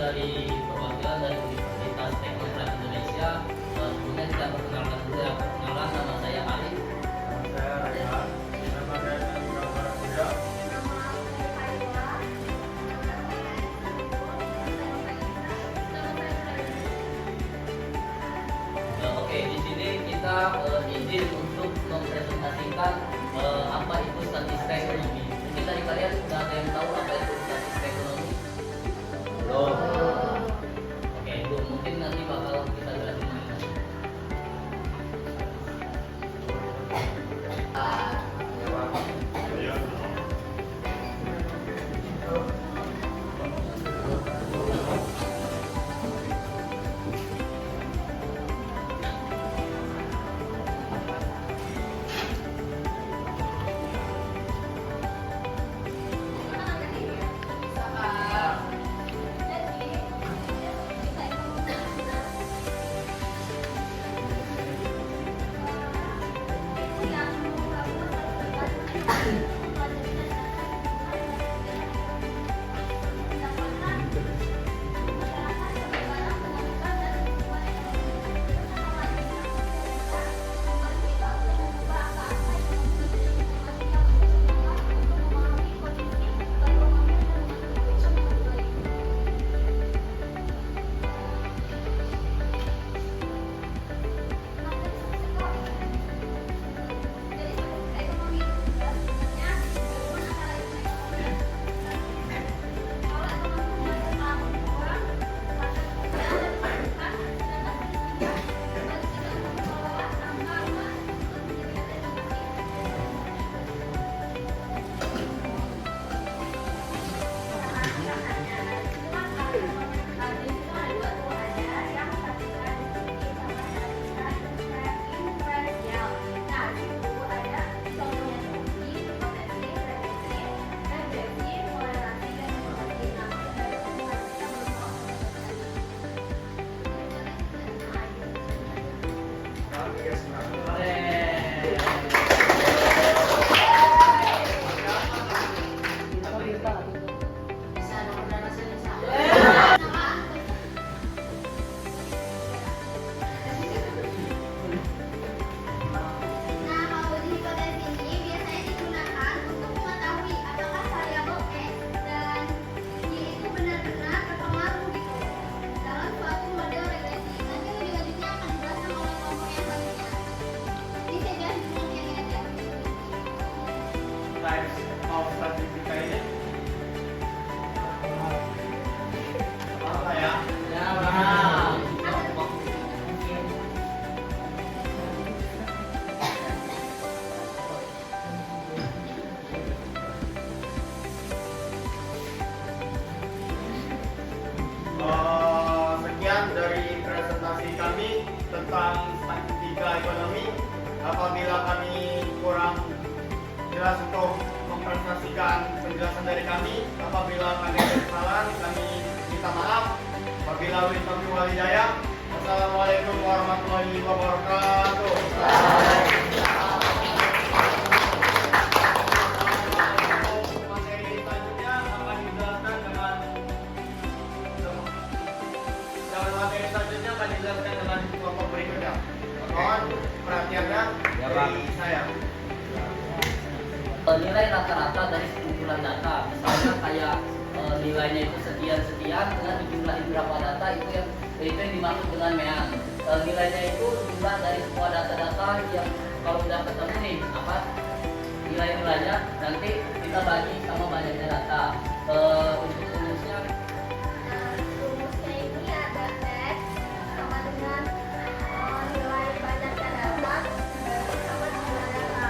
dari perwakilan dari Universitas Teknokrat Indonesia. Sebelumnya kita perkenalkan dulu ya. Perkenalan, nama saya Alif. Nama saya Rayhan. Nama saya Sandra Barakuda. Oke, di sini kita izin untuk mempresentasikan apa itu statistik ekonomi. Mungkin dari kalian sudah ada yang tahu apa itu statistik ekonomi? Belum. Oke, itu mungkin nanti bakal kita jelasin lagi. Iya. Types of statistika ini apa ya? Ya, paham. Sekian dari presentasi kami tentang statistika ekonomi. Apabila kami kurang jelas untuk mempresentasikan penjelasan dari kami, apabila kami ada kesalahan, kami minta maaf. Wabillahi taufiq wal hidayah. Wassalamualaikum warahmatullahi wabarakatuh. Materi selanjutnya akan dijelaskan dengan kelompok berikutnya. Mohon perhatiannya dari saya. Nilai rata-rata dari sekumpulan data, misalnya kayak nilainya itu sekian-sekian dengan dijumlahin berapa data, itu yang dimaksud dengan mean. Nilainya itu jumlah dari semua data-data yang kalau udah ketemu nih apa nilai-nilainya, nanti kita bagi sama banyaknya data. Untuk rumusnya ini ada X sama dengan nilai banyaknya data sama jumlah data.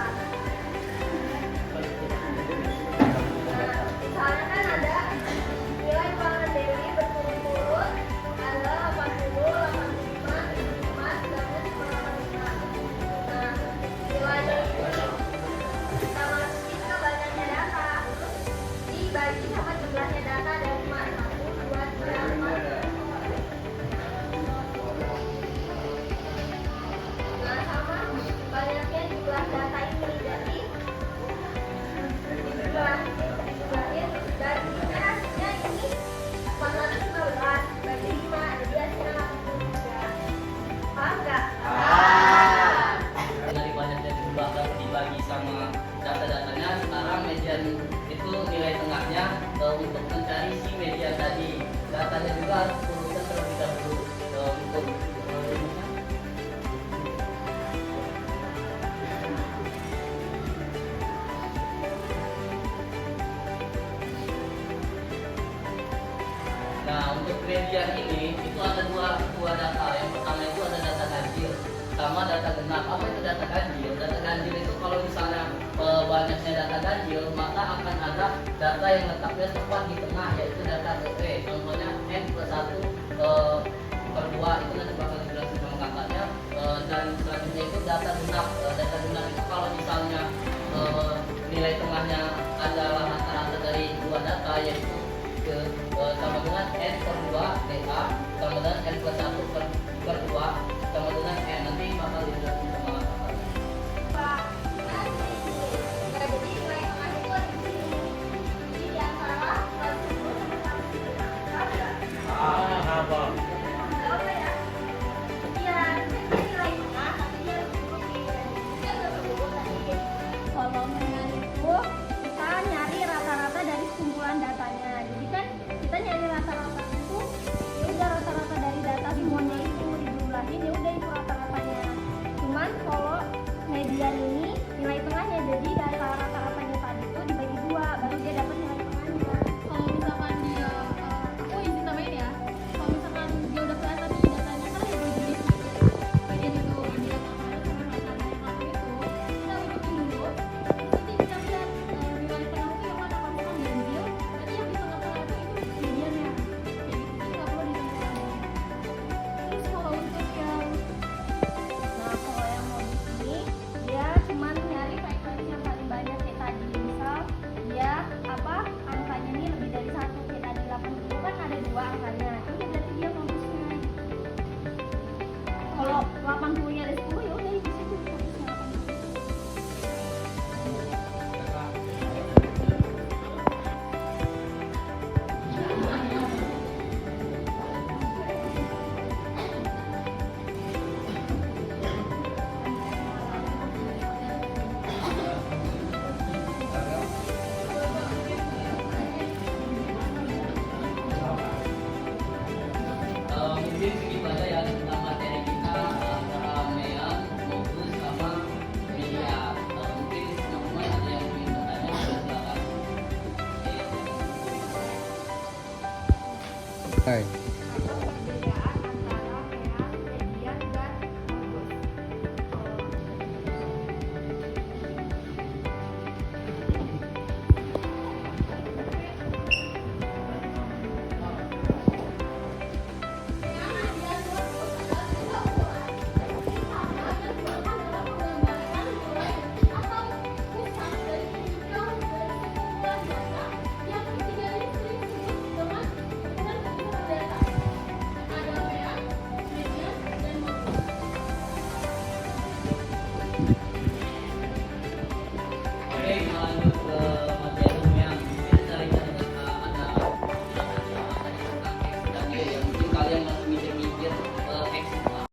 Misalnya kan ada nilai pangan Dewi berturut-turut ada 80, 85, 75, 90, 85. Nah, nilainya itu sama kita banyaknya data dibagi sama jumlahnya data juga harus urutkan terlebih dahulu untuk rumusnya. Nah, untuk kejadian ini itu ada dua data. Yang pertama itu ada data ganjil sama data genap. Apa itu data ganjil? Data ganjil itu kalau misalnya banyaknya data ganjil, maka akan ada data yang letaknya tepat di tengah, yaitu data TP. Contohnya n+1 per 2, itu nanti bakal dijelasin sama kakaknya. Dan selanjutnya itu data genap. Data genap itu kalau misalnya nilai tengahnya adalah rata-rata dari dua data, yaitu sama dengan n per 2 DA sama dengan n+1 per 2 sama dengan n. Nanti bakal dijelasin sama kakak. Pak, nah, jadi nilai tengah itu ada di sini. Jadi di antara 40 sama 100. Apa? Apa ya? Iya, itu nilai tengah, tapi dia harus diurutin. Kan udah berbobot tadi. Kalau dengan itu, kita nyari rata-rata dari kumpulan datanya. Jadi kan kita nyari rata-rata itu, ya udah rata-rata dari data semuanya itu dijumlahin, ya udah itu rata-ratanya. Cuman kalau median ini nilai tengahnya, jadi data rata-ratanya tadi itu dibagi dua, baru dia dapat nilai tengahnya. Kalau misalkan dia aku izin tambahin ya, kalau misalkan dia udah kelihatan nih datanya kan ada dua jenis gitu, median itu ada yang rata-rata sama rata-rata yang lain itu kita urutin dulu, nanti kita lihat nilai tengah itu yang mana. Kalau misalkan ganjil berarti yang di tengah-tengah itu mediannya kayak gitu, jadi nggak perlu ditengah-tengah. Terus kalau untuk yang Nah, kalau yang mau di sini, dia cuman nyari frekuensi yang paling banyak kayak tadi. Misal dia angkanya ini lebih dari 1, kayak tadi 80 kan ada 2 angkanya. Ini berarti dia fokusnya. Kalau 80-nya ada 10, ya udah di situ fokusnya 80. Mungkin segitu aja ya tentang materi kita antara mean, modus sama media. Mungkin teman-teman ada yang ingin bertanya, silakan. Hai. Apa perbedaan